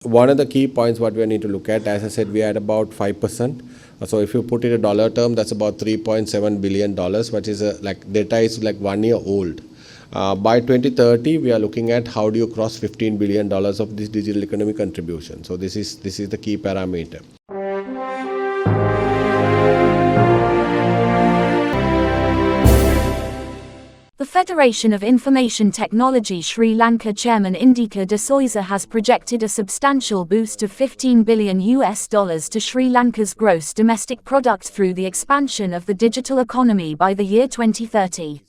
One of the key points what we need to look at, as I said, we are at about 5%. So if you put it in dollar term, that's about $3.7 billion, which is like data is like 1 year old. By 2030, we are looking at how do you cross $15 billion of this digital economy contribution. So this is the key parameter. The Federation of Information Technology Sri Lanka chairman Indika De Soysa has projected a substantial boost of $15 billion to Sri Lanka's gross domestic product through the expansion of the digital economy by the year 2030.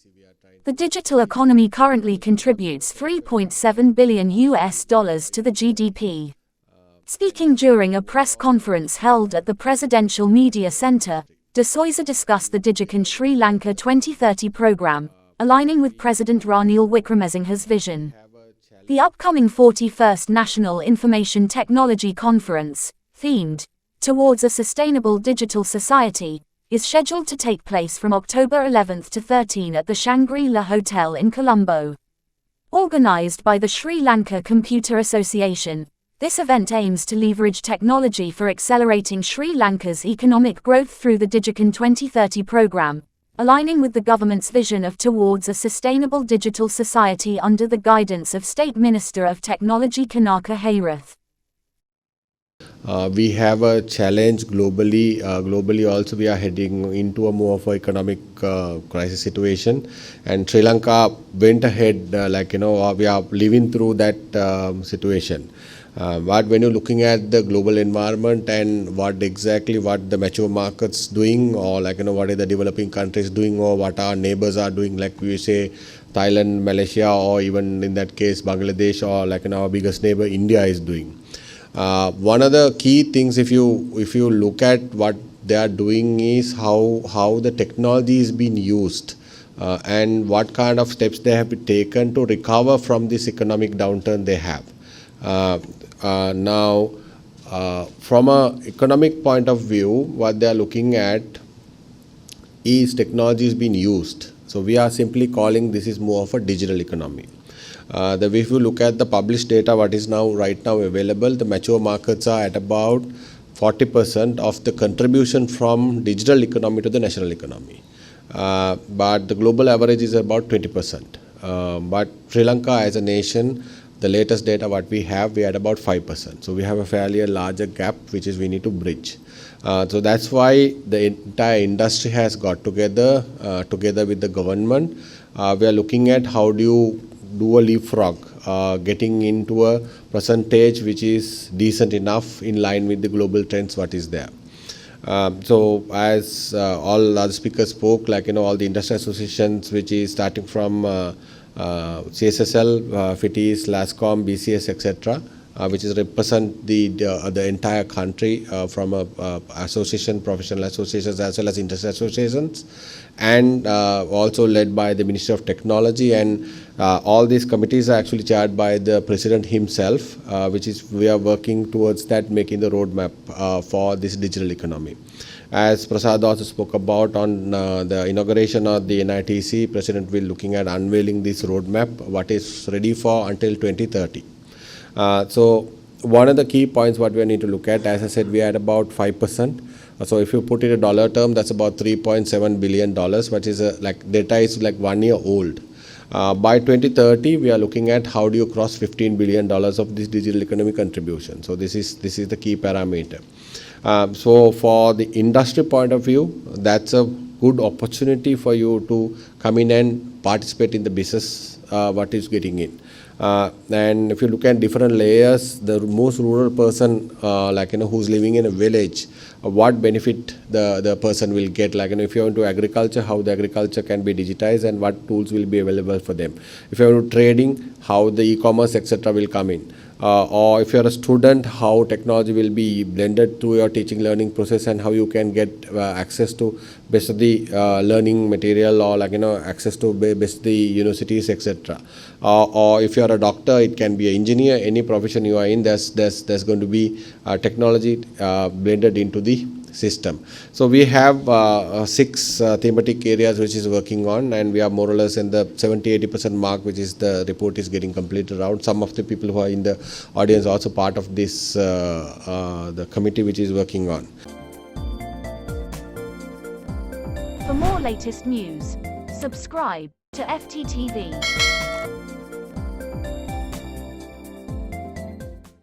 The digital economy currently contributes $3.7 billion to the GDP. Speaking during a press conference held at the Presidential Media Center, De Soysa discussed the Digican Sri Lanka 2030 program, aligning with President Ranil Wickremesinghe's vision. The upcoming 41st National Information Technology Conference, themed Towards a Sustainable Digital Society, is scheduled to take place from October 11th to 13 at the Shangri-La Hotel in Colombo. Organized by the Sri Lanka Computer Association, this event aims to leverage technology for accelerating Sri Lanka's economic growth through the Digican 2030 program, aligning with the government's vision of Towards a Sustainable Digital Society under the guidance of State Minister of Technology Kanaka Hayrath. We have a challenge globally. Globally also we are heading into a more of an economic crisis situation, and Sri Lanka went ahead we are living through that situation. But when you're looking at the global environment and what the mature markets doing, or what are the developing countries doing, or what our neighbors are doing, like we say Thailand, Malaysia, or even in that case Bangladesh, or our biggest neighbor India is doing. One of the key things, if you look at what they are doing, is how the technology is being used, and what kind of steps they have taken to recover from this economic downturn they have. Now, from an economic point of view, what they are looking at is technology is being used. So we are simply calling this is more of a digital economy. If you look at the published data, what is right now available, the mature markets are at about 40% of the contribution from digital economy to the national economy. But the global average is about 20%. But Sri Lanka as a nation, the latest data what we have, we had about 5%. So we have a fairly larger gap which is we need to bridge. So that's why the entire industry has got together with the government. We are looking at how do you do a leapfrog, getting into a percentage which is decent enough in line with the global trends what is there. So as all other speakers spoke, all the industry associations which is starting from CSSL, FITIS, LASCOM, BCS, etc., which is represent the entire country from association, professional associations as well as industry associations, and also led by the Ministry of Technology, and all these committees are actually chaired by the President himself, which is we are working towards that, making the roadmap for this digital economy. As Prasad also spoke about on the inauguration of the NITC, President will looking at unveiling this roadmap, what is ready for until 2030. So one of the key points what we need to look at, as I said, we are at about 5%. So if you put it in dollar term, that's about $3.7 billion, which is like data is like 1 year old. By 2030, we are looking at how do you cross $15 billion of this digital economy contribution. So this is the key parameter. So for the industry point of view, that's a good opportunity for you to come in and participate in the business what is getting in. And if you look at different layers, the most rural person, who's living in a village, what benefit the person will get, if you're into agriculture, how the agriculture can be digitized and what tools will be available for them. If you're into trading, how the e-commerce, etc. will come in. Or if you're a student, how technology will be blended through your teaching learning process and how you can get access to best of the learning material, or access to best of the universities, etc. Or if you're a doctor, it can be an engineer, any profession you are in, there's going to be technology blended into the system. So we have 6 thematic areas which is working on, and we are more or less in the 70-80% mark, which is the report is getting completed out. Some of the people who are in the audience are also part of this the committee which is working on. For more latest news, subscribe to FTTV.